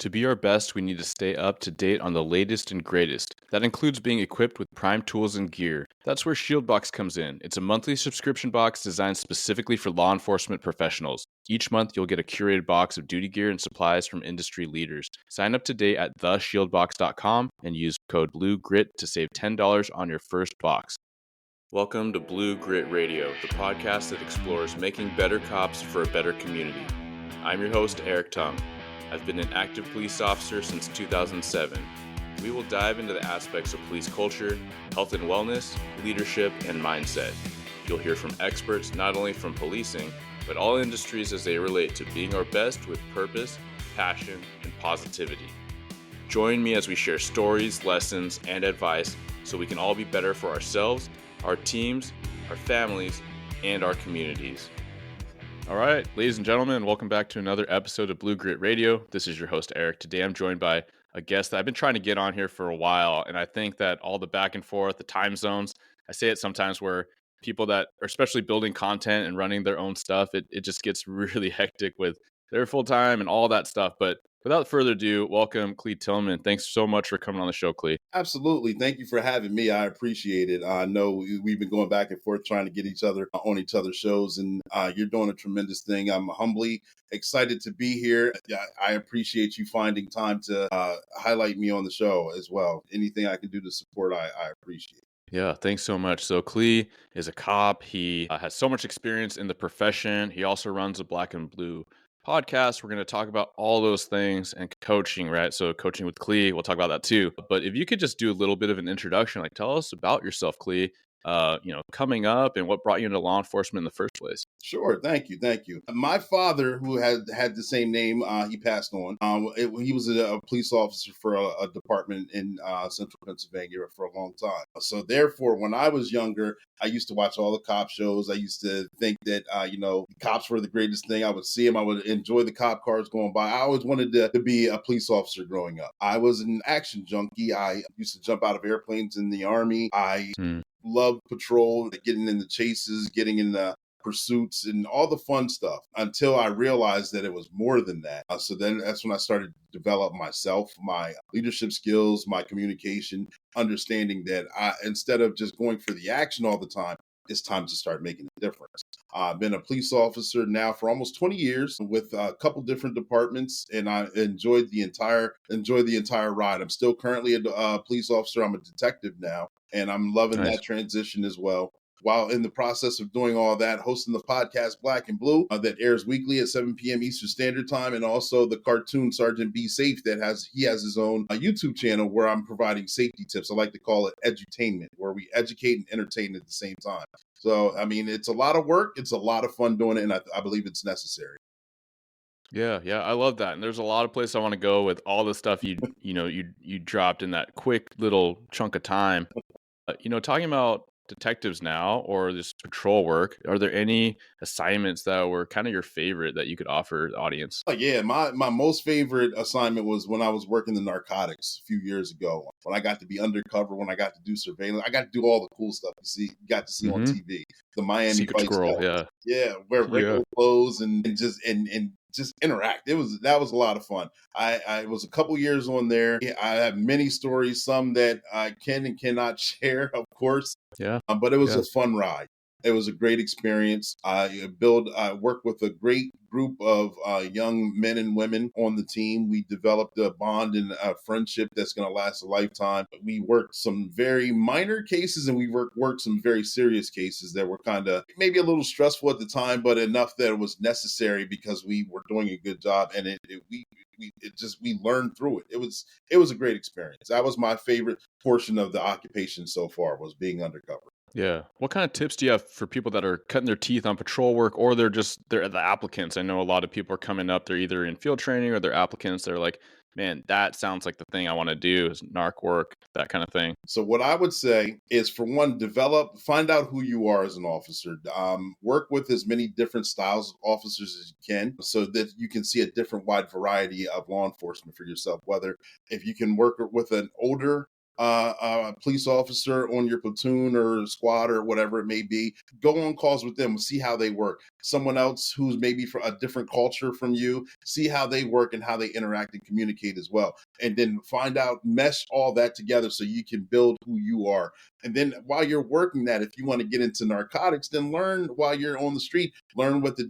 To be our best, we need to stay up to date on the latest and greatest. That includes being equipped with prime tools and gear. That's where Shieldbox comes in. It's a monthly subscription box designed specifically for law enforcement professionals. Each month, you'll get a curated box of duty gear and supplies from industry leaders. Sign up today at theshieldbox.com and use code BLUEGRIT to save $10 on your first box. Welcome to Blue Grit Radio, the podcast that explores making better cops for a better community. I'm your host, Eric Tung. I've been an active police officer since 2007. We will dive into the aspects of police culture, health and wellness, leadership, and mindset. You'll hear from experts not only from policing, but all industries as they relate to being our best with purpose, passion, and positivity. Join me as we share stories, lessons, and advice so we can all be better for ourselves, our teams, our families, and our communities. All right, ladies and gentlemen, welcome back to another episode of Blue Grit Radio. This is your host, Eric. Today I'm joined by a guest that I've been trying to get on here for a while, and I think that all the back and forth, the time zones, I say it sometimes where people that are especially building content and running their own stuff, it just gets really hectic with their full time and all that stuff. But without further ado, welcome Clee Tilman. Thanks so much for coming on the show, Clee. Absolutely. Thank you for having me. I appreciate it. I know we've been going back and forth trying to get each other on each other's shows, and you're doing a tremendous thing. I'm humbly excited to be here. I appreciate you finding time to highlight me on the show as well. Anything I can do to support, I appreciate. Yeah, thanks so much. So Clee is a cop. He has so much experience in the profession. He also runs a Black and Blue podcast. We're going to talk about all those things and coaching, right? So coaching with Clee, we'll talk about that too. But if you could just do a little bit of an introduction, like tell us about yourself, Clee, coming up and what brought you into law enforcement in the first place. Sure. Thank you. My father, who had the same name, he passed on. He was a police officer for a department in central Pennsylvania for a long time. So therefore, when I was younger, I used to watch all the cop shows. I used to think that, cops were the greatest thing. I would see them. I would enjoy the cop cars going by. I always wanted to be a police officer growing up. I was an action junkie. I used to jump out of airplanes in the Army. I loved patrol, getting in the chases, getting in the pursuits and all the fun stuff until I realized that it was more than that. So then that's when I started to develop myself, my leadership skills, my communication, understanding that instead of just going for the action all the time, it's time to start making a difference. I've been a police officer now for almost 20 years with a couple different departments, and I enjoyed the entire ride. I'm still currently a police officer. I'm a detective now, and I'm loving that transition as well. While in the process of doing all that, hosting the podcast Black and Blue that airs weekly at 7 p.m. Eastern Standard Time, and also the cartoon Sergeant Be Safe that has his own YouTube channel where I'm providing safety tips. I like to call it edutainment, where we educate and entertain at the same time. So, I mean, it's a lot of work. It's a lot of fun doing it, and I believe it's necessary. Yeah, I love that. And there's a lot of places I want to go with all the stuff you dropped in that quick little chunk of time. Talking about detectives now or this patrol work, are there any assignments that were kind of your favorite that you could offer the audience? Oh, yeah, my most favorite assignment was when I was working the narcotics a few years ago, when I got to be undercover, when I got to do surveillance. I got to do all the cool stuff you got to see on TV. The Miami Secret Vice Squirrel, stuff. Yeah, wear regular clothes and just interact. That was a lot of fun. I was a couple years on there. I have many stories, some that I can and cannot share, of course. Yeah. But it was a fun ride. It was a great experience. I worked with a great group of young men and women on the team. We developed a bond and a friendship that's going to last a lifetime. We worked some very minor cases, and we worked some very serious cases that were kind of maybe a little stressful at the time, but enough that it was necessary because we were doing a good job, and we learned through it. It was a great experience. That was my favorite portion of the occupation so far, was being undercover. Yeah. What kind of tips do you have for people that are cutting their teeth on patrol work, or they're the applicants? I know a lot of people are coming up, they're either in field training or they're applicants. They're like, man, that sounds like the thing I want to do is narc work, that kind of thing. So what I would say is, for one, find out who you are as an officer. Work with as many different styles of officers as you can so that you can see a different wide variety of law enforcement for yourself. Whether if you can work with an older police officer on your platoon or squad or whatever it may be. Go on calls with them, see how they work. Someone else who's maybe from a different culture from you, see how they work and how they interact and communicate as well. And then find out, mesh all that together so you can build who you are. And then while you're working that, if you want to get into narcotics, then learn while you're on the street, learn what the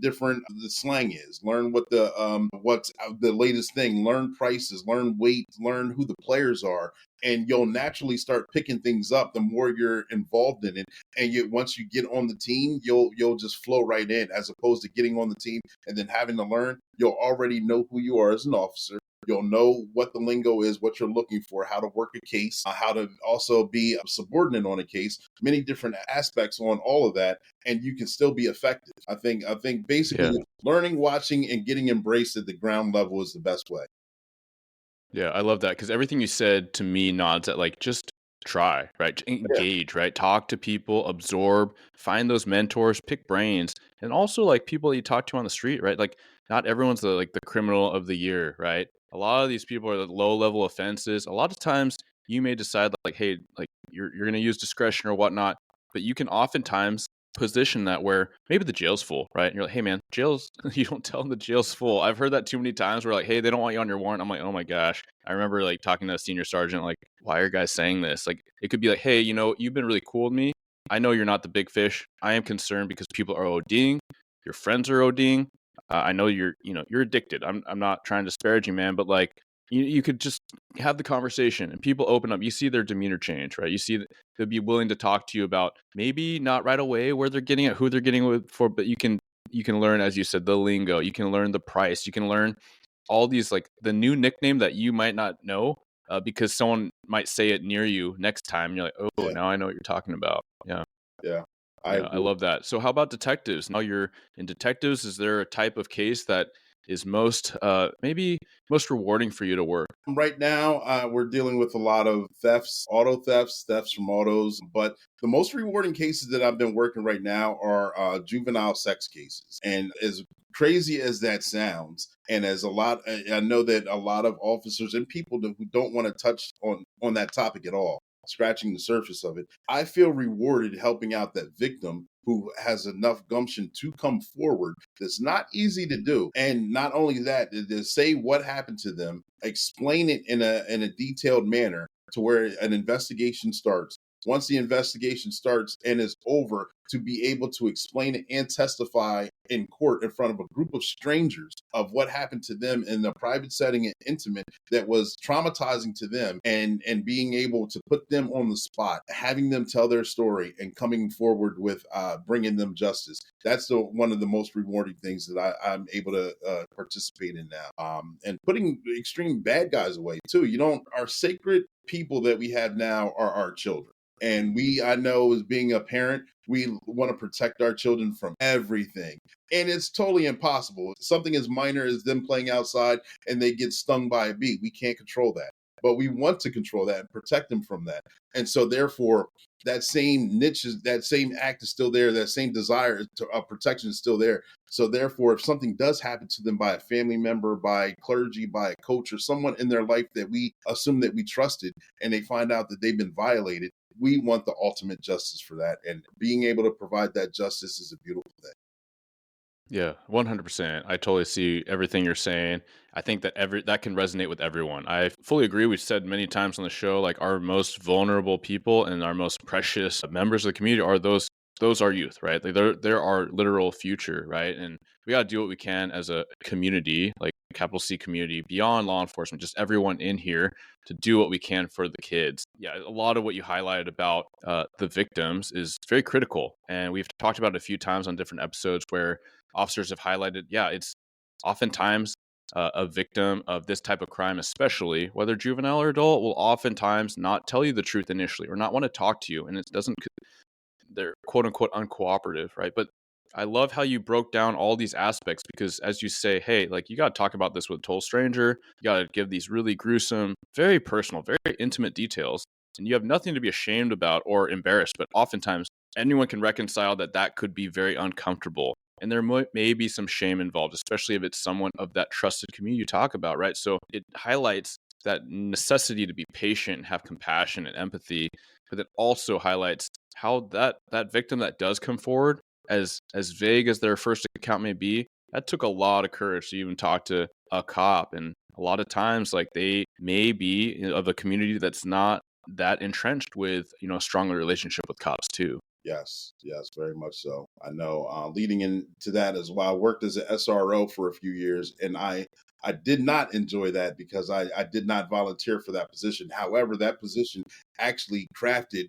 slang is, learn what's the latest thing, learn prices, learn weight, learn who the players are, and you'll naturally start picking things up the more you're involved in it. And once you get on the team, you'll just flow right in, as opposed to getting on the team and then having to learn. You'll already know who you are as an officer. You'll know what the lingo is, what you're looking for, how to work a case, how to also be a subordinate on a case, many different aspects on all of that, and you can still be effective. I think basically Yeah. learning, watching, and getting embraced at the ground level is the best way. Yeah, I love that because everything you said to me nods at like just try, right? Yeah, Engage, right? Talk to people, absorb, find those mentors, pick brains, and also like people that you talk to on the street, right? Like not everyone's the criminal of the year, right? A lot of these people are the low level offenses. A lot of times you may decide like, hey, like you're gonna use discretion or whatnot, but you can oftentimes position that where maybe the jail's full, right? And you're like, hey man, jail's you don't tell them the jail's full. I've heard that too many times where like, hey, they don't want you on your warrant. I'm like, oh my gosh. I remember like talking to a senior sergeant, like, why are guys saying this? Like it could be like, hey, you've been really cool with me. I know you're not the big fish. I am concerned because people are ODing, your friends are ODing. I know you're addicted. I'm not trying to disparage you, man, but like you could just have the conversation and people open up. You see their demeanor change, right? You see that they'll be willing to talk to you about maybe not right away where they're getting it, who they're getting it for, but you can learn, as you said, the lingo. You can learn the price. You can learn all these like the new nickname that you might not know because someone might say it near you next time. You're like, oh, yeah, now I know what you're talking about. Yeah. yeah. I Yeah, I agree. love that. So how about detectives? Now you're in detectives. Is there a type of case that is most maybe most rewarding for you to work? Right now, we're dealing with a lot of thefts, auto thefts, thefts from autos. But the most rewarding cases that I've been working right now are juvenile sex cases. And as crazy as that sounds, and as a lot, I know that a lot of officers and people who don't want to touch on that topic at all, scratching the surface of it, I feel rewarded helping out that victim who has enough gumption to come forward. That's not easy to do. And not only that, to say what happened to them, explain it in a detailed manner to where an investigation starts. Once the investigation starts and is over, to be able to explain it and testify in court in front of a group of strangers of what happened to them in a private setting and intimate that was traumatizing to them, and being able to put them on the spot, having them tell their story and coming forward with bringing them justice. That's one of the most rewarding things that I'm able to participate in now. And putting extreme bad guys away too. Our sacred people that we have now are our children. And I know, as being a parent, we want to protect our children from everything. And it's totally impossible. Something as minor as them playing outside and they get stung by a bee, we can't control that. But we want to control that and protect them from that. And so, therefore, that same that same act is still there. That same desire of protection is still there. So, therefore, if something does happen to them by a family member, by clergy, by a coach, or someone in their life that we assume that we trusted, and they find out that they've been violated, we want the ultimate justice for that. And being able to provide that justice is a beautiful thing. Yeah, 100%. I totally see everything you're saying. I think that that can resonate with everyone. I fully agree. We've said many times on the show, like our most vulnerable people and our most precious members of the community are those are youth, right? Like they're our literal future, right? And we got to do what we can as a community, like capital C community, beyond law enforcement, just everyone in here to do what we can for the kids. Yeah, a lot of what you highlighted about the victims is very critical, and we've talked about it a few times on different episodes where officers have highlighted, yeah, it's oftentimes a victim of this type of crime, especially whether juvenile or adult, will oftentimes not tell you the truth initially or not want to talk to you. And it doesn't, they're quote unquote uncooperative, right? But I love how you broke down all these aspects because, as you say, hey, like you got to talk about this with a total stranger. You got to give these really gruesome, very personal, very intimate details. And you have nothing to be ashamed about or embarrassed. But oftentimes, anyone can reconcile that could be very uncomfortable. And there may be some shame involved, especially if it's someone of that trusted community you talk about, right? So it highlights that necessity to be patient, have compassion and empathy, but it also highlights how that victim that does come forward, as vague as their first account may be, that took a lot of courage to even talk to a cop. And a lot of times, like, they may be of a community that's not that entrenched with, a stronger relationship with cops too. Yes, yes, very much so. I know. Leading into that as well, I worked as an SRO for a few years, and I did not enjoy that because I did not volunteer for that position. However, that position actually crafted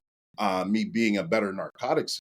me being a better narcotics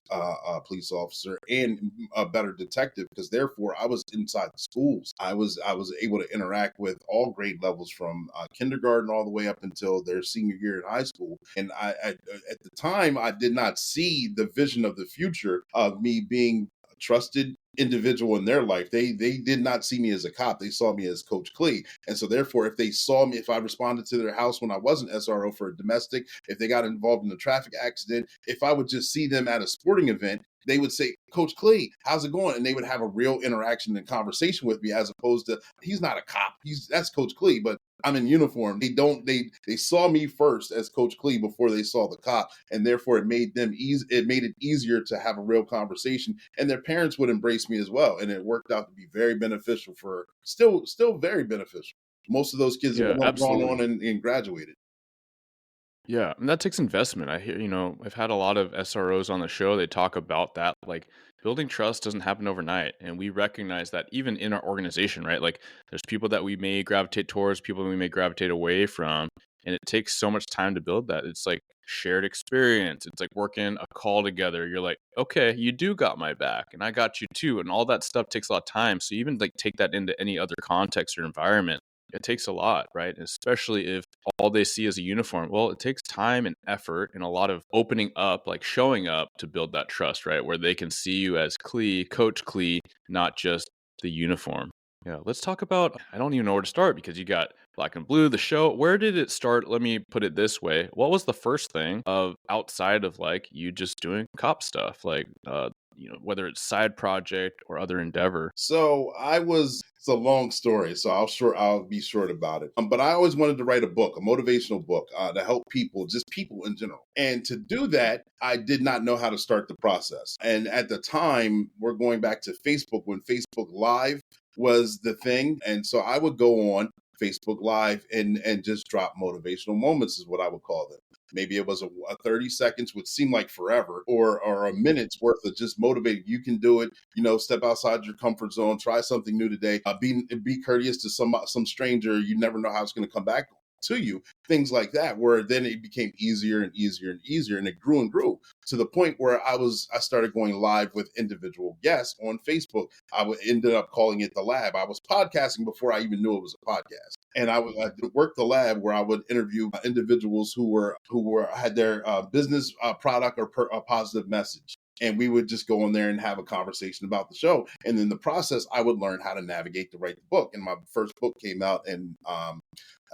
police officer and a better detective, because therefore I was inside the schools. I was able to interact with all grade levels from kindergarten all the way up until their senior year in high school. And at the time, I did not see the vision of the future of me being a trusted individual in their life. They did not see me as a cop. They saw me as Coach Clee. And so therefore, if they saw me, if I responded to their house when I wasn't SRO for a domestic, if they got involved in a traffic accident, if I would just see them at a sporting event, they would say, Coach Clee, how's it going? And they would have a real interaction and conversation with me, as opposed to, he's not a cop. That's Coach Clee, but I'm in uniform. They saw me first as Coach Clee before they saw the cop. And therefore it made it easier to have a real conversation. And their parents would embrace me as well. And it worked out to be very beneficial, for still very beneficial. Most of those kids have Yeah, gone absolutely. on and graduated. Yeah, and that takes investment. I hear, I've had a lot of SROs on the show. They talk about that. Like, building trust doesn't happen overnight. And we recognize that even in our organization, right? Like, there's people that we may gravitate towards, people we may gravitate away from. And it takes so much time to build that. It's like shared experience. It's like working a call together. You're like, okay, you do got my back and I got you too. And all that stuff takes a lot of time. So even like take that into any other context or environment, it takes a lot, right? Especially if all they see is a uniform. Well, it takes time and effort and a lot of opening up, like showing up to build that trust, right? Where they can see you as Clee, Coach Clee, not just the uniform. Yeah, let's talk about. I don't even know where to start because you got Black and Blue, the show. Where did it start? Let me put it this way. What was the first thing of outside of like you just doing cop stuff? Like, whether it's side project or other endeavor. So it's a long story, so I'll be short about it. But I always wanted to write a book, a motivational book, to help people, just people in general. And to do that, I did not know how to start the process. And at the time, we're going back to Facebook, when Facebook Live was the thing. And so I would go on Facebook Live and just drop motivational moments, is what I would call them. Maybe it was a 30 seconds, would seem like forever, or a minute's worth of just motivating. You can do it. Step outside your comfort zone. Try something new today. Be courteous to some stranger. You never know how it's going to come back to you. Things like that, where then it became easier and easier and easier, and it grew and grew to the point where I started going live with individual guests on Facebook. Ended up calling it the Lab. I was podcasting before I even knew it was a podcast. And I worked the lab, where I would interview individuals who had their business product or a positive message. And we would just go in there and have a conversation about the show. And in the process, I would learn how to navigate to write the book. And my first book came out in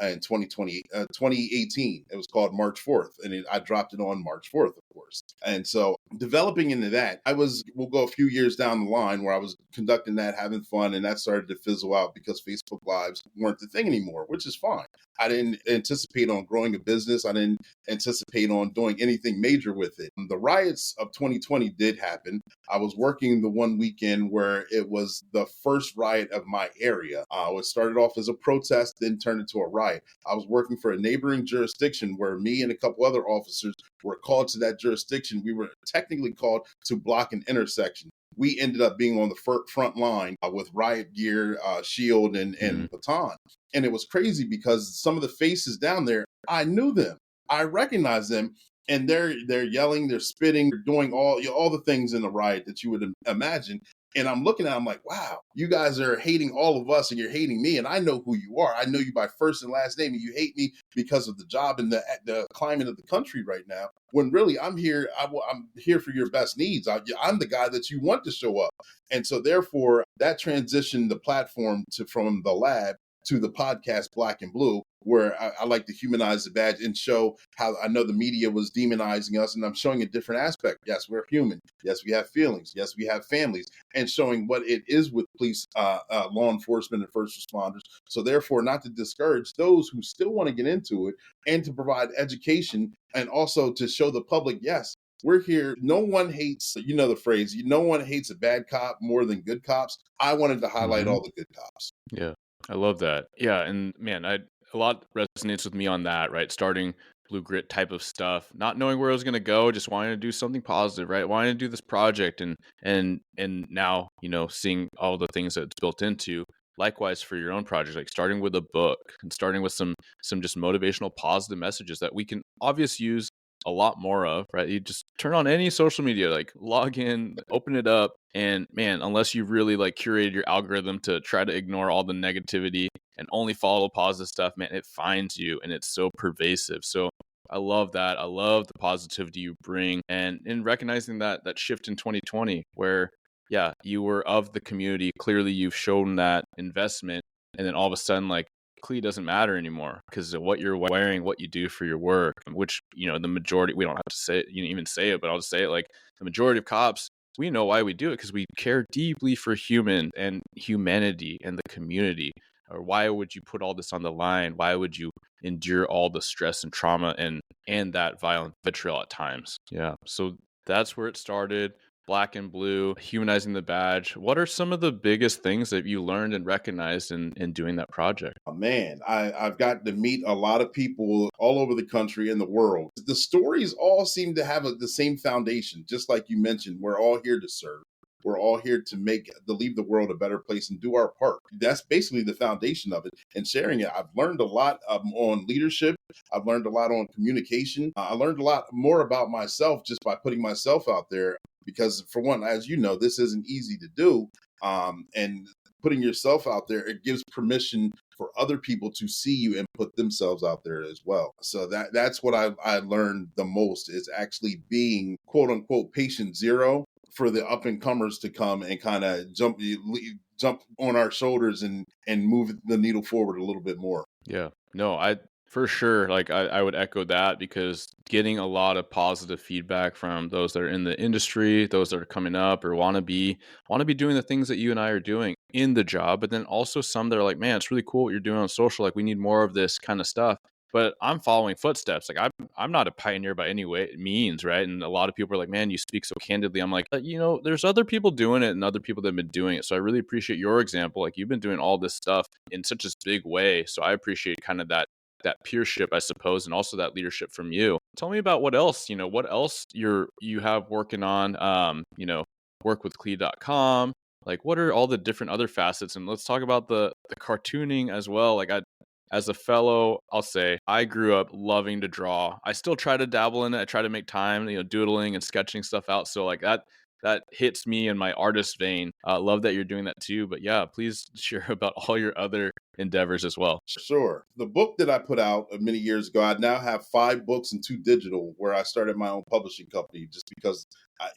2018. It was called March 4th. And I dropped it on March 4th, of course. And so developing into that, we'll go a few years down the line, where I was conducting that, having fun, and that started to fizzle out because Facebook Lives weren't the thing anymore, which is fine. I didn't anticipate on growing a business. I didn't anticipate on doing anything major with it. The riots of 2020 did happen. I was working the one weekend where it was the first riot of my area. It started off as a protest, then turned into a riot. I was working for a neighboring jurisdiction where me and a couple other officers were called to that jurisdiction. We were technically called to block an intersection. We ended up being on the front line with riot gear, shield, and baton. And it was crazy because some of the faces down there, I knew them. I recognized them. And they're yelling, they're spitting, they're doing all the things in the riot that you would imagine. And I'm looking at them like, wow, you guys are hating all of us and you're hating me. And I know who you are. I know you by first and last name. And you hate me because of the job and the climate of the country right now. When really I'm here, I'm here for your best needs. I'm the guy that you want to show up. And so therefore that transitioned the platform from the lab to the podcast Black and Blue, where I like to humanize the badge and show how I know the media was demonizing us, and I'm showing a different aspect. Yes, we're human. Yes, we have feelings. Yes, we have families, and showing what it is with police, law enforcement, and first responders. So therefore, not to discourage those who still want to get into it, and to provide education, and also to show the public, yes, we're here. No one hates, you know the phrase, no one hates a bad cop more than good cops. I wanted to highlight Mhm. all the good cops. Yeah, I love that. Yeah, and man, a lot resonates with me on that, right? Starting blue grit type of stuff, not knowing where I was gonna go, just wanting to do something positive, right? Wanting to do this project, and now seeing all the things that it's built into. Likewise for your own project, like starting with a book and starting with some just motivational, positive messages that we can obviously use a lot more of, right? You just turn on any social media, like log in, open it up, and man, unless you really like curated your algorithm to try to ignore all the negativity and only follow positive stuff, man, it finds you and it's so pervasive. So I love that. I love the positivity you bring, and in recognizing that shift in 2020 where yeah, you were of the community, clearly you've shown that investment, and then all of a sudden like Clee doesn't matter anymore because of what you're wearing, what you do for your work, which, the majority, we don't have to say it, even say it, but I'll just say it, like the majority of cops, we know why we do it because we care deeply for human and humanity and the community. Or why would you put all this on the line? Why would you endure all the stress and trauma and that violent vitriol at times? Yeah. So that's where it started. Black and blue, humanizing the badge. What are some of the biggest things that you learned and recognized in doing that project? Man, I've gotten to meet a lot of people all over the country and the world. The stories all seem to have the same foundation, just like you mentioned. We're all here to serve. We're all here to leave the world a better place and do our part. That's basically the foundation of it. And sharing it, I've learned a lot on leadership. I've learned a lot on communication. I learned a lot more about myself just by putting myself out there. Because for one, as you know, this isn't easy to do. And putting yourself out there, it gives permission for other people to see you and put themselves out there as well. So that's what I learned the most, is actually being quote unquote patient zero for the up and comers to come and kind of jump on our shoulders and move the needle forward a little bit more. Yeah. No, I for sure like I would echo that because getting a lot of positive feedback from those that are in the industry, those that are coming up or want to be doing the things that you and I are doing in the job, but then also some that are like, man, it's really cool what you're doing on social. Like we need more of this kind of stuff. But I'm following footsteps. Like I'm not a pioneer by any way means, right? And a lot of people are like, man, you speak so candidly. I'm like, there's other people doing it and other people that have been doing it. So I really appreciate your example. Like you've been doing all this stuff in such a big way. So I appreciate kind of that peership, I suppose, and also that leadership from you. Tell me about what else you have working on, work with Clee.com. Like what are all the different other facets? And let's talk about the cartooning as well. Like as a fellow, I'll say I grew up loving to draw. I still try to dabble in it. I try to make time, doodling and sketching stuff out. So like that hits me in my artist vein. Love that you're doing that too. But yeah, please share about all your other endeavors as well. Sure. The book that I put out many years ago, I now have 5 books and 2 digital, where I started my own publishing company just because.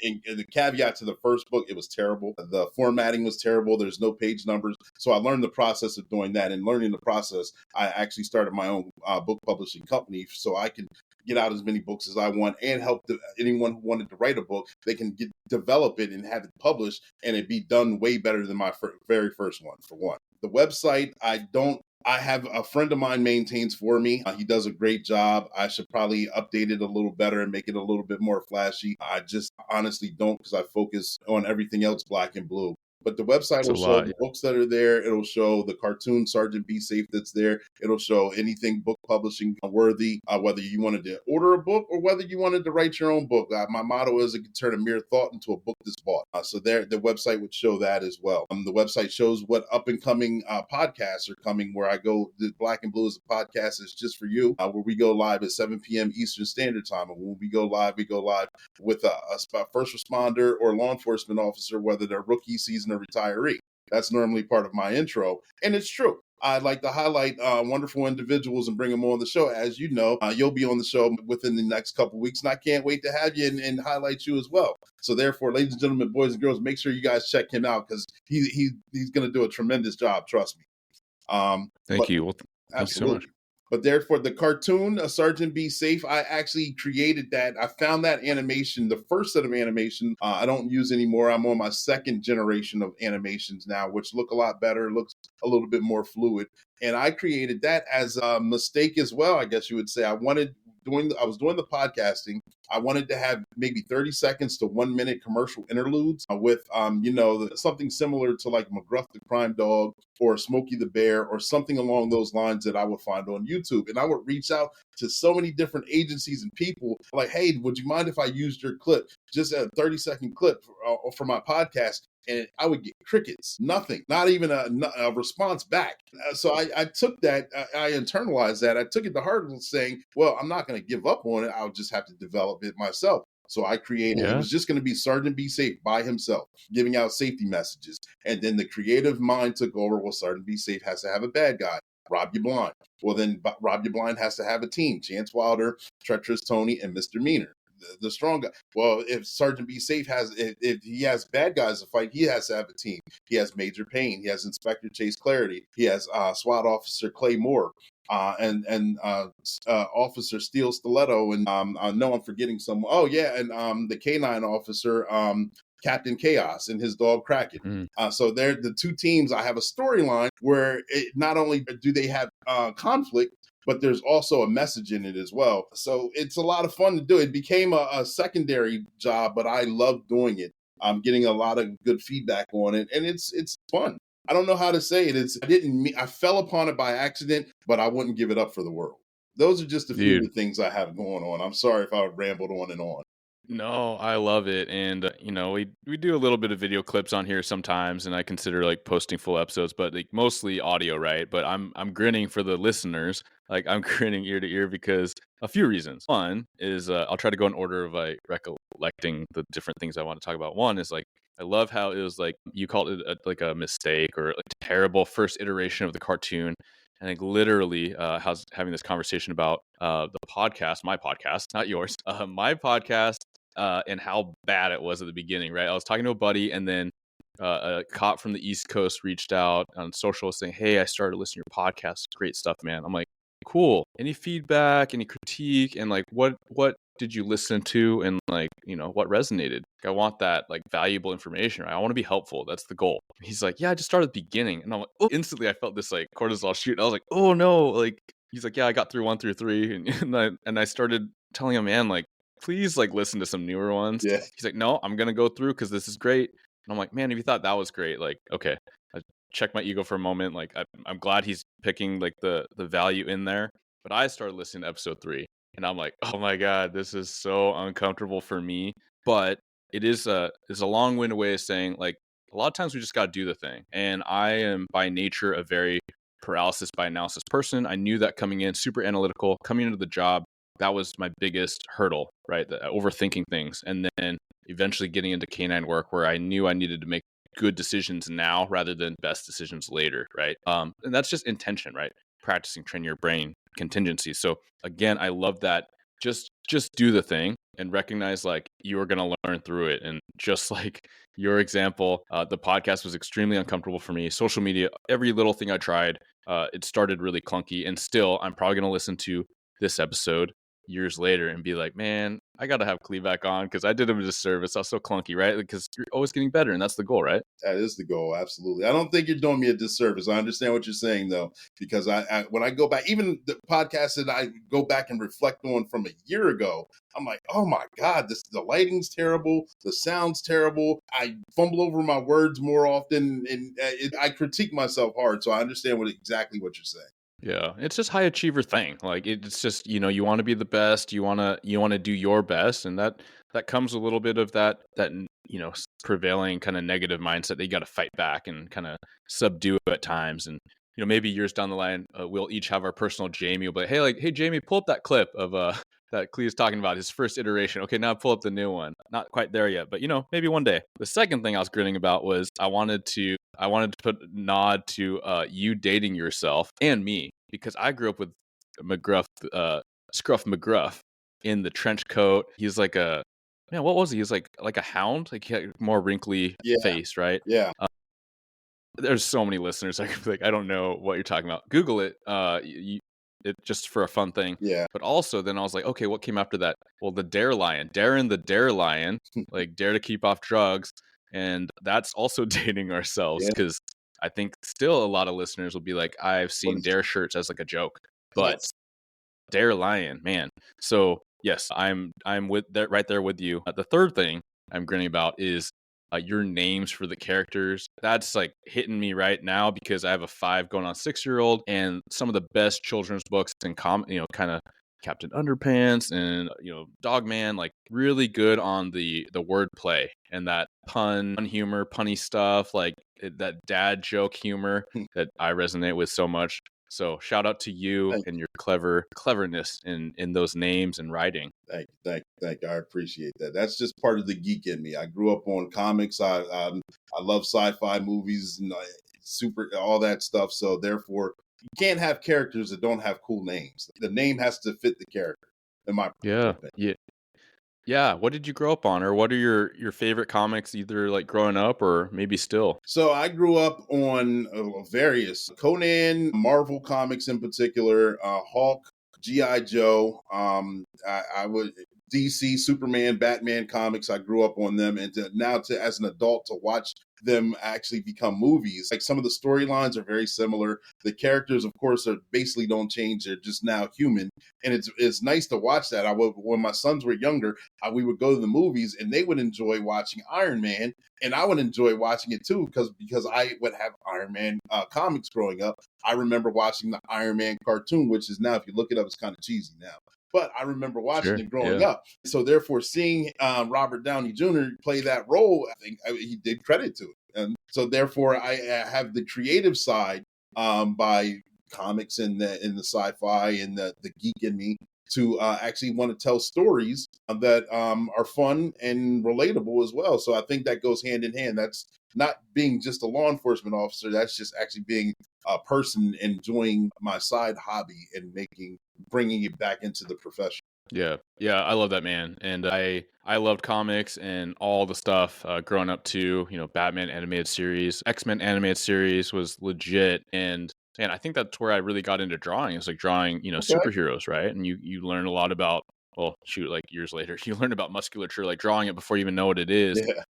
And the caveat to the first book, it was terrible. The formatting was terrible. There's no page numbers. So I learned the process of doing that. And learning the process, I actually started my own book publishing company so I can get out as many books as I want and help anyone who wanted to write a book. They can develop it and have it published, and it be done way better than my very first one, for one. The website, I have a friend of mine maintains for me. He does a great job. I should probably update it a little better and make it a little bit more flashy. I just honestly don't, because I focus on everything else Black and Blue. But the website It's a will show lot. the books that are there. It'll show the cartoon Sergeant Be Safe that's there. It'll show anything book publishing worthy, whether you wanted to order a book or whether you wanted to write your own book. My motto is, it can turn a mere thought into a book that's bought. So there, the website would show that as well. The website shows what up and coming podcasts are coming, where I go, the Black and Blue is a podcast. It's just for you, where we go live at 7 p.m. Eastern Standard Time. And when we go live with a first responder or law enforcement officer, whether they're rookie, season, or retiree. That's normally part of my intro. And it's true. I like to highlight wonderful individuals and bring them on the show. As you know, you'll be on the show within the next couple of weeks, and I can't wait to have you and highlight you as well. So therefore, ladies and gentlemen, boys and girls, make sure you guys check him out, because he's going to do a tremendous job. Trust me. But Thank you. Well, thank you so much. absolutely. But therefore, the cartoon, Sergeant Be Safe, I actually created that. I found that animation, the first set of animation, I don't use anymore. I'm on my second generation of animations now, which look a lot better, looks a little bit more fluid. And I created that as a mistake as well, I guess you would say. I was doing the podcasting. I wanted to have maybe 30 seconds to 1 minute commercial interludes with, something similar to like McGruff the Crime Dog or Smokey the Bear or something along those lines that I would find on YouTube. And I would reach out to so many different agencies and people like, hey, would you mind if I used your clip, just a 30-second clip for my podcast? And I would get crickets, nothing, not even a response back. So I took that, I internalized that. I took it to heart saying, well, I'm not going to give up on it. I'll just have to develop it myself. So I created, it Yeah. was just going to be Sergeant Be Safe by himself, giving out safety messages. And then the creative mind took over. Well, Sergeant Be Safe has to have a bad guy, Rob You Blind. Well, then Rob You Blind has to have a team, Chance Wilder, Treacherous Tony, and Misdemeanor. The strong guy. Well, if Sergeant Be Safe if he has bad guys to fight, he has to have a team. He has Major Payne. He has Inspector Chase Clarity. He has SWAT Officer Clay Moore. And Officer Steel Stiletto, and I know I'm forgetting someone. Oh yeah, and the Canine officer, Captain Chaos, and his dog Kraken. So they're the two teams. I have a storyline where not only do they have conflict, but there's also a message in it as well. So it's a lot of fun to do. It became a secondary job, but I love doing it. I'm getting a lot of good feedback on it, and it's fun. I don't know how to say it. I fell upon it by accident, but I wouldn't give it up for the world. Those are just a few of Dude. the things I have going on. I'm sorry if I rambled on and on. No, I love it, and we do a little bit of video clips on here sometimes, and I consider like posting full episodes, but like mostly audio, right? But I'm grinning for the listeners, like I'm grinning ear to ear because a few reasons. One is I'll try to go in order of like recollecting the different things I want to talk about. One is like I love how it was like you called it like a mistake or a terrible first iteration of the cartoon. And like literally, how's having this conversation about the podcast, my podcast, not yours, my podcast, and how bad it was at the beginning, right? I was talking to a buddy, and then a cop from the East Coast reached out on social saying, "Hey, I started listening to your podcast. Great stuff, man." I'm like, "Cool. Any feedback? Any critique? And like, what did you listen to? And like, what resonated? I want that like valuable information. Right? I want to be helpful. That's the goal." He's like, "Yeah, I just started at the beginning," and I'm like, oh, instantly I felt this like cortisol shoot. I was like, "Oh no!" Like he's like, "Yeah, I got through 1 through 3," and I started telling him, "Man, like, please like listen to some newer ones." Yeah. He's like, "No, I'm gonna go through because this is great." And I'm like, "Man, if you thought that was great, like, okay." I check my ego for a moment. Like, I'm glad he's picking like the value in there. But I started listening to episode 3, and I'm like, "Oh my god, this is so uncomfortable for me." But it is a long-winded way of saying like a lot of times we just got to do the thing. And I am by nature a very paralysis by analysis person. I knew that coming in, super analytical, coming into the job. That was my biggest hurdle, right? Overthinking things. And then eventually getting into canine work where I knew I needed to make good decisions now rather than best decisions later, right? And that's just intention, right? Practicing, train your brain, contingency. So again, I love that. Just do the thing and recognize like you are going to learn through it. And just like your example, the podcast was extremely uncomfortable for me. Social media, every little thing I tried, it started really clunky. And still, I'm probably going to listen to this episode years later and be like, man, I got to have Clee back on because I did him a disservice. I was so clunky, right? Because you're always getting better, and that's the goal, right? That is the goal. Absolutely. I don't think you're doing me a disservice. I understand what you're saying, though, because I when I go back, even the podcasts that I go back and reflect on from a year ago, I'm like, oh my God, the lighting's terrible. The sound's terrible. I fumble over my words more often, and I critique myself hard. So I understand exactly what you're saying. Yeah, it's just high achiever thing. Like it's just, you want to be the best, you want to do your best, and that comes a little bit of that prevailing kind of negative mindset that you got to fight back and kind of subdue at times. And maybe years down the line, we'll each have our personal Jamie. We'll be like, hey Jamie, pull up that clip of that Clee is talking about, his first iteration. Okay, now pull up the new one. Not quite there yet, but maybe one day. The second thing I was grinning about was I wanted to put a nod to you dating yourself and me, because I grew up with McGruff, Scruff McGruff in the trench coat. He's like a man. What was he? He was like a hound. Like he had a more wrinkly Yeah. face, right? Yeah. there's so many listeners. I could be like, I don't know what you're talking about. Google it. It just for a fun thing. Yeah. But also, then I was like, okay, what came after that? Well, the Dare Lion, Darren the Dare Lion, like dare to keep off drugs, and that's also dating ourselves Yeah. because I think still a lot of listeners will be like, I've seen Dare shirts as like a joke, but Yes. Dare Lion, man. So yes, I'm with that right there with you. The third thing I'm grinning about is your names for the characters. That's like hitting me right now because I have a 5 going on 6-year-old, and some of the best children's books and kind of Captain Underpants and Dogman, like really good on the word play and that pun humor, punny stuff, like that dad joke humor that I resonate with so much. So shout out to you Thank and your cleverness in those names and writing. Thank you. I appreciate that. That's just part of the geek in me. I grew up on comics. I love sci-fi movies and super all that stuff. So therefore, you can't have characters that don't have cool names. The name has to fit the character. In my Yeah. opinion. Yeah. What did you grow up on, or what are your favorite comics, either like growing up or maybe still? So I grew up on various Conan, Marvel comics in particular, Hulk, GI Joe. I would DC, Superman, Batman comics. I grew up on them, and now to as an adult to watch them actually become movies. Like some of the storylines are very similar. The characters, of course, are basically don't change. They're just now human, and it's nice to watch that. When my sons were younger, we would go to the movies, and they would enjoy watching Iron Man, and I would enjoy watching it too because I would have Iron Man comics growing up. I remember watching the Iron Man cartoon, which is now, if you look it up, it's kind of cheesy now. But I remember watching Sure. it growing Yeah. up. So therefore, seeing Robert Downey Jr. play that role, I think he did credit to it. And so therefore, I have the creative side by comics and the sci-fi and the geek in me to actually want to tell stories that are fun and relatable as well. So I think that goes hand in hand. That's not being just a law enforcement officer. That's just actually being a person enjoying my side hobby and bringing it back into the profession. Yeah. Yeah. I love that, man. And I loved comics and all the stuff growing up too. Batman animated series, X-Men animated series was legit. And I think that's where I really got into drawing. It's like drawing, Okay. superheroes, right? And you learn a lot about, well, shoot, like years later, you learn about musculature, like drawing it before you even know what it is. Yeah.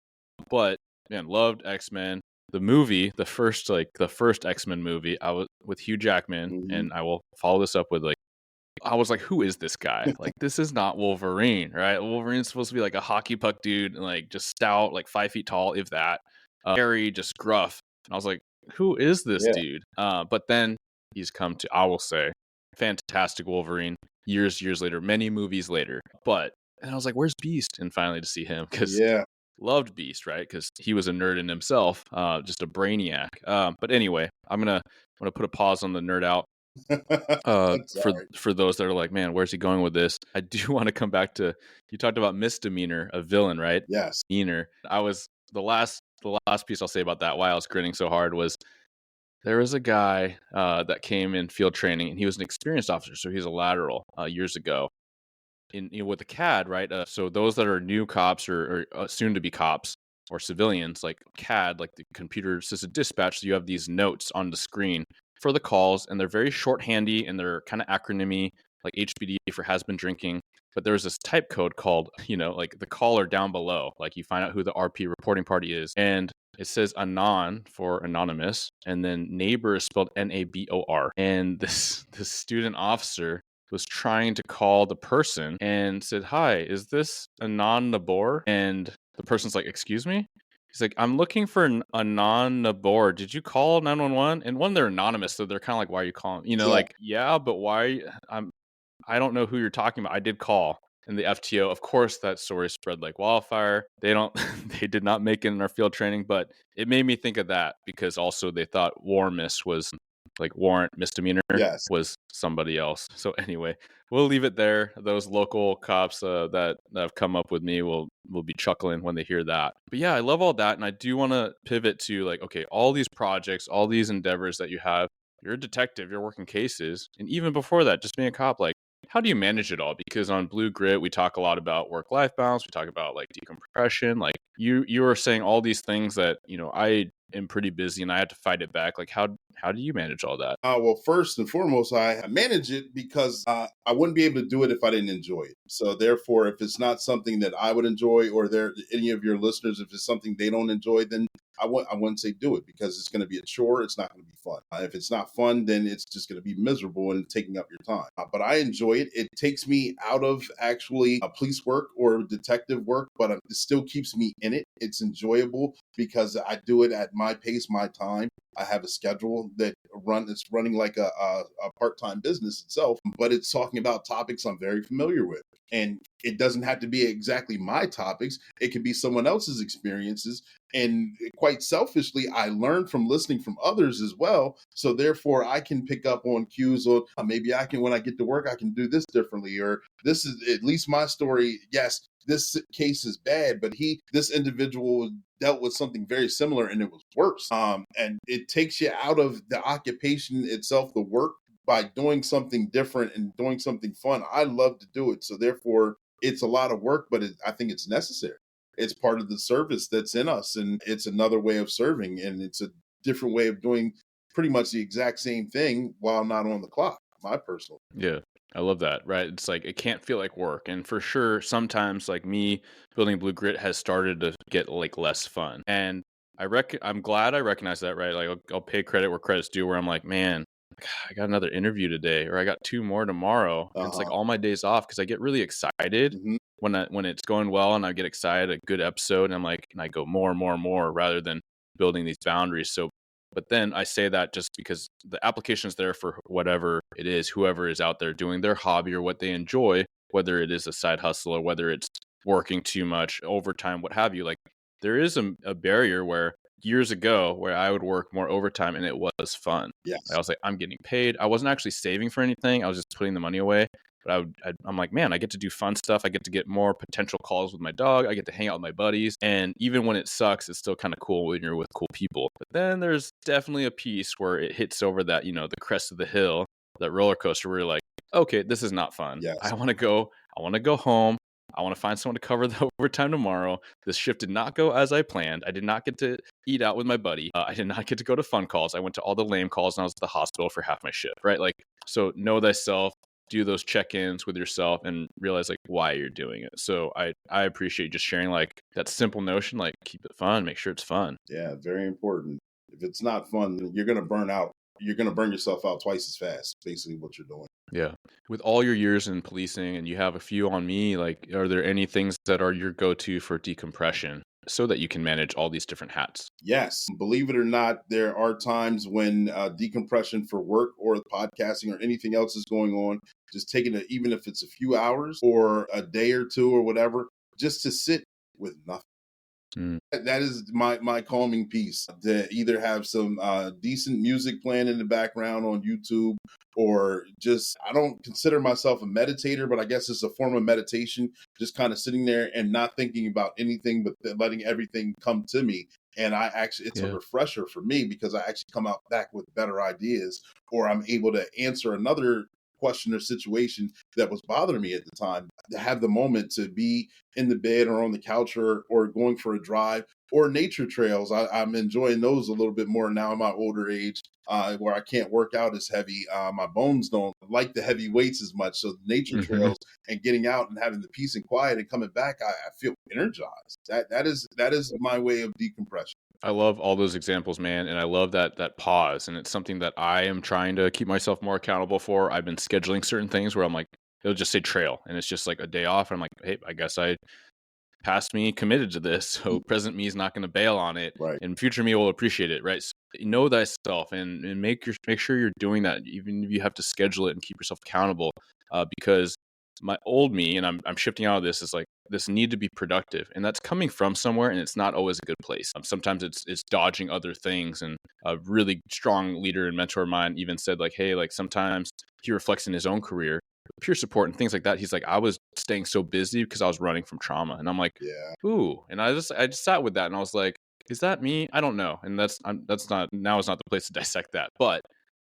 But man, loved X-Men. The movie, the first X-Men movie, I was with Hugh Jackman, Mhm. and I will follow this up with like, I was like, who is this guy? Like, this is not Wolverine, right? Wolverine's supposed to be like a hockey puck dude and like just stout, like 5 feet tall, if that. Hairy, just gruff. And I was like, who is this Yeah. dude? But then he's come to, I will say, fantastic Wolverine years later, many movies later. And I was like, where's Beast? And finally to see him, because Yeah. loved Beast, right? Because he was a nerd in himself, just a brainiac. But anyway, I'm gonna put a pause on the nerd out That's for all right. for those that are like, man, where's he going with this? I do want to come back to, you talked about misdemeanor, a villain, right? Yes. Demeanor. I was the last piece I'll say about that, why I was grinning so hard, was there was a guy that came in field training, and he was an experienced officer, so he's a lateral years ago. With the CAD, right? So those that are new cops or soon to be cops or civilians, like CAD, like the computer assisted dispatch, so you have these notes on the screen for the calls, and they're very shorthandy and they're kind of acronymy, like HBD for has been drinking. But there's this type code called, like the caller down below, like you find out who the RP reporting party is, and it says anon for anonymous, and then neighbor is spelled NABOR. And this student officer was trying to call the person and said, "Hi, is this Anon Nabor?" And the person's like, "Excuse me?" He's like, "I'm looking for Anon Nabor. Did you call 911?" And one, they're anonymous, so they're kind of like, "Why are you calling?" Yeah. Like, yeah, but why? I don't know who you're talking about. I did call. And the FTO, of course, that story spread like wildfire. They don't, they did not make it in our field training, but it made me think of that because also they thought war miss was like warrant misdemeanor Yes. was somebody else. So anyway, we'll leave it there. Those local cops that have come up with me will be chuckling when they hear that. But yeah, I love all that, and I do want to pivot to like, okay, all these projects, all these endeavors that you have. You're a detective. You're working cases, and even before that, just being a cop, like, how do you manage it all? Because on Blue Grit, we talk a lot about work-life balance. We talk about like decompression. Like you are saying all these things that I am pretty busy and I have to fight it back. Like how do you manage all that? Well, first and foremost, I manage it because I wouldn't be able to do it if I didn't enjoy it. So, therefore, if it's not something that I would enjoy, or there any of your listeners, if it's something they don't enjoy, then I wouldn't say do it, because it's going to be a chore. It's not going to be fun. If it's not fun, then it's just going to be miserable and taking up your time. But I enjoy it. It takes me out of actually police work or detective work, but it still keeps me in it. It's enjoyable because I do it at my pace, my time. I have a schedule that it's running like a part-time business itself, but it's talking about topics I'm very familiar with. And it doesn't have to be exactly my topics. It can be someone else's experiences. And quite selfishly, I learn from listening from others as well. So therefore I can pick up on cues on maybe I can, when I get to work, I can do this differently, or this is at least my story. Yes, this case is bad, but this individual dealt with something very similar and it was worse. And it takes you out of the occupation itself, the work, by doing something different and doing something fun. I love to do it. So therefore it's a lot of work, but I think it's necessary. It's part of the service that's in us, and it's another way of serving, and it's a different way of doing pretty much the exact same thing while not on the clock. My personal. Yeah. I love that, right? It's like it can't feel like work. And for sure, sometimes like me building Blue Grit has started to get like less fun. And I'm glad I recognize that, right? Like I'll pay credit where credit's due, where I'm like, man, I got another interview today, or I got two more tomorrow. And it's like Uh-huh. all my days off because I get really excited Mhm. when it's going well, and I get excited, a good episode, and I'm like, and I go more and more and more rather than building these boundaries. So, but then I say that just because the application is there for whatever it is, whoever is out there doing their hobby or what they enjoy, whether it is a side hustle or whether it's working too much, overtime, what have you. Like there is a barrier where years ago where I would work more overtime and it was fun. I Yes. was like, I'm getting paid. I wasn't actually saving for anything. I was just putting the money away. But I'm like, man, I get to do fun stuff. I get to get more potential calls with my dog. I get to hang out with my buddies. And even when it sucks, it's still kind of cool when you're with cool people. But then there's definitely a piece where it hits over that, the crest of the hill, that roller coaster where you're like, okay, this is not fun. Yes. I want to go home. I want to find someone to cover the overtime tomorrow. This shift did not go as I planned. I did not get to eat out with my buddy. I did not get to go to fun calls. I went to all the lame calls and I was at the hospital for half my shift, right? Like, so know thyself, do those check-ins with yourself and realize like why you're doing it. So I appreciate just sharing like that simple notion, like keep it fun, make sure it's fun. Yeah, very important. If it's not fun, then you're going to burn out. You're going to burn yourself out twice as fast, basically what you're doing. Yeah. With all your years in policing and you have a few on me, like are there any things that are your go-to for decompression so that you can manage all these different hats? Yes, believe it or not, there are times when decompression for work or podcasting or anything else is going on, just taking it, even if it's a few hours or a day or two or whatever, just to sit with nothing. Mm, That is my calming piece, to either have some decent music playing in the background on YouTube, or just, I don't consider myself a meditator, but I guess it's a form of meditation, just kind of sitting there and not thinking about anything, but letting everything come to me. And it's a yeah. refresher for me, because I actually come out back with better ideas, or I'm able to answer another question or situation that was bothering me at the time. To have the moment to be in the bed or on the couch, or going for a drive, or nature trails. I'm enjoying those a little bit more now in my older age, where I can't work out as heavy. My bones don't like the heavy weights as much. So nature Hmm. trails and getting out and having the peace and quiet and coming back, I feel energized. That is my way of decompression. I love all those examples, man, and I love that pause, and it's something that I am trying to keep myself more accountable for. I've been scheduling certain things where I'm like, it'll just say trail, and it's just like a day off. And I'm like, hey, I guess I past me committed to this, so present me is not going to bail on it, Right. and future me will appreciate it, right? So know thyself, and make sure you're doing that, even if you have to schedule it and keep yourself accountable. Because my old me, and I'm shifting out of this, is like this need to be productive, and that's coming from somewhere, and it's not always a good place. Sometimes it's dodging other things, and a really strong leader and mentor of mine even said like, hey, like sometimes he reflects in his own career, peer support and things like that. He's like, I was staying so busy because I was running from trauma. And I'm like, Yeah. ooh. And I just sat with that and I was like, is that me? I don't know. And that's not, now is not the place to dissect that. But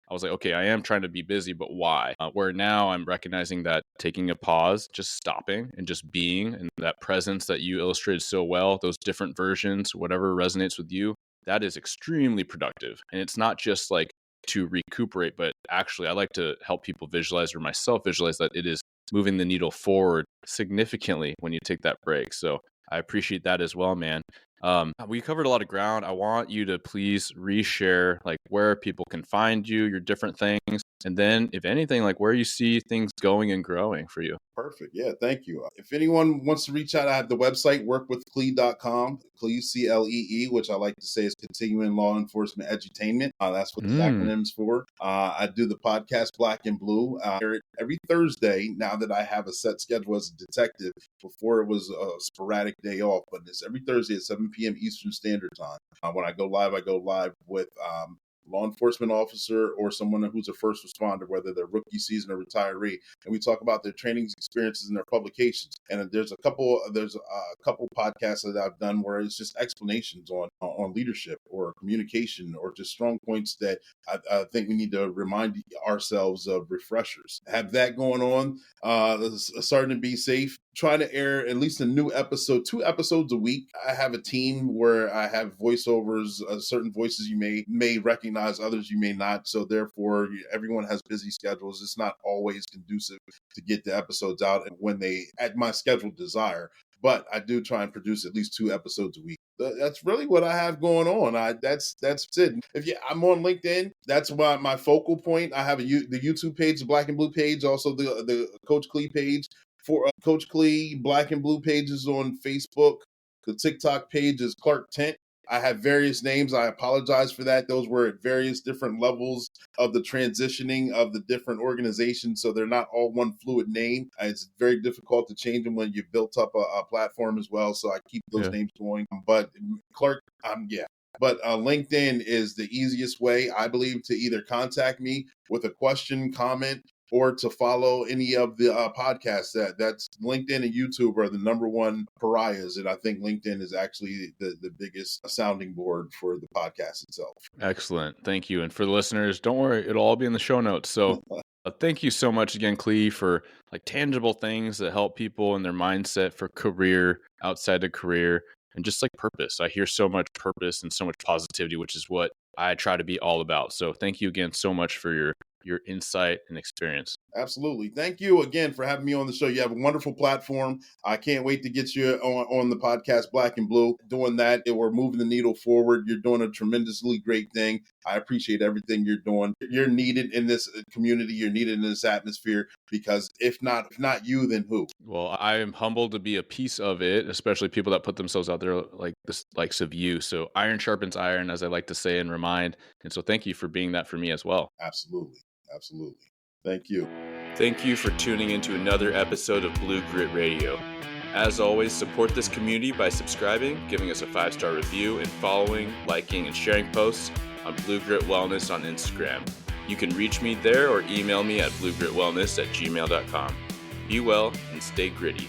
I was like, okay, I am trying to be busy, but why? Where now I'm recognizing that taking a pause, just stopping and just being, and that presence that you illustrated so well, those different versions, whatever resonates with you, that is extremely productive. And it's not just like to recuperate, but actually I like to help people visualize, or myself visualize, that it is moving the needle forward significantly when you take that break. So I appreciate that as well, man. We covered a lot of ground. I want you to please reshare like where people can find you, your different things, and then if anything, like where you see things going and growing for you. Perfect. Yeah, thank you. If anyone wants to reach out, I have the website workwithclee.com, Clee, CLEE, which I like to say is Continuing Law Enforcement Edutainment. That's what the acronym's for. I do the podcast Black and Blue every Thursday, now that I have a set schedule as a detective. Before it was a sporadic day off, but it's every Thursday at 7 p.m. Eastern Standard Time. When I go live with law enforcement officer or someone who's a first responder, whether they're rookie season or retiree, and we talk about their training experiences and their publications. And there's a couple podcasts that I've done where it's just explanations on leadership or communication or just strong points that I think we need to remind ourselves of, refreshers. Have that going on. Starting to be safe. Trying to air at least a new episode, 2 episodes a week. I have a team where I have voiceovers, certain voices you may recognize, others you may not. So therefore, everyone has busy schedules. It's not always conducive to get the episodes out and when they, at my scheduled desire. But I do try and produce at least 2 episodes a week. That's really what I have going on. That's it. I'm on LinkedIn. That's my focal point. I have the YouTube page, the Black and Blue page, also the Coach Clee page. For Coach Clee, Black and Blue pages on Facebook. The TikTok page is Clark Tent. I have various names. I apologize for that. Those were at various different levels of the transitioning of the different organizations, so they're not all one fluid name. It's very difficult to change them when you've built up a platform as well, so I keep those names going. But Clark, But LinkedIn is the easiest way, I believe, to either contact me with a question, comment, or to follow any of the podcasts. That's LinkedIn and YouTube are the number one pariahs. And I think LinkedIn is actually the biggest sounding board for the podcast itself. Excellent. Thank you. And for the listeners, don't worry, it'll all be in the show notes. So thank you so much again, Clee, for like tangible things that help people in their mindset for career, outside of career, and just like purpose. I hear so much purpose and so much positivity, which is what I try to be all about. So thank you again so much for your insight and experience. Absolutely. Thank you again for having me on the show. You have a wonderful platform. I can't wait to get you on the podcast Black and Blue. Doing that, we're moving the needle forward. You're doing a tremendously great thing. I appreciate everything you're doing. You're needed in this community. You're needed in this atmosphere, because if not you, then who? Well, I am humbled to be a piece of it, especially people that put themselves out there like this, likes of you. So iron sharpens iron, as I like to say and remind. And so thank you for being that for me as well. Absolutely. Absolutely. Thank you. Thank you for tuning into another episode of Blue Grit Radio. As always, support this community by subscribing, giving us a 5-star review, and following, liking, and sharing posts on Blue Grit Wellness on Instagram. You can reach me there or email me at bluegritwellness@gmail.com. Be well and stay gritty.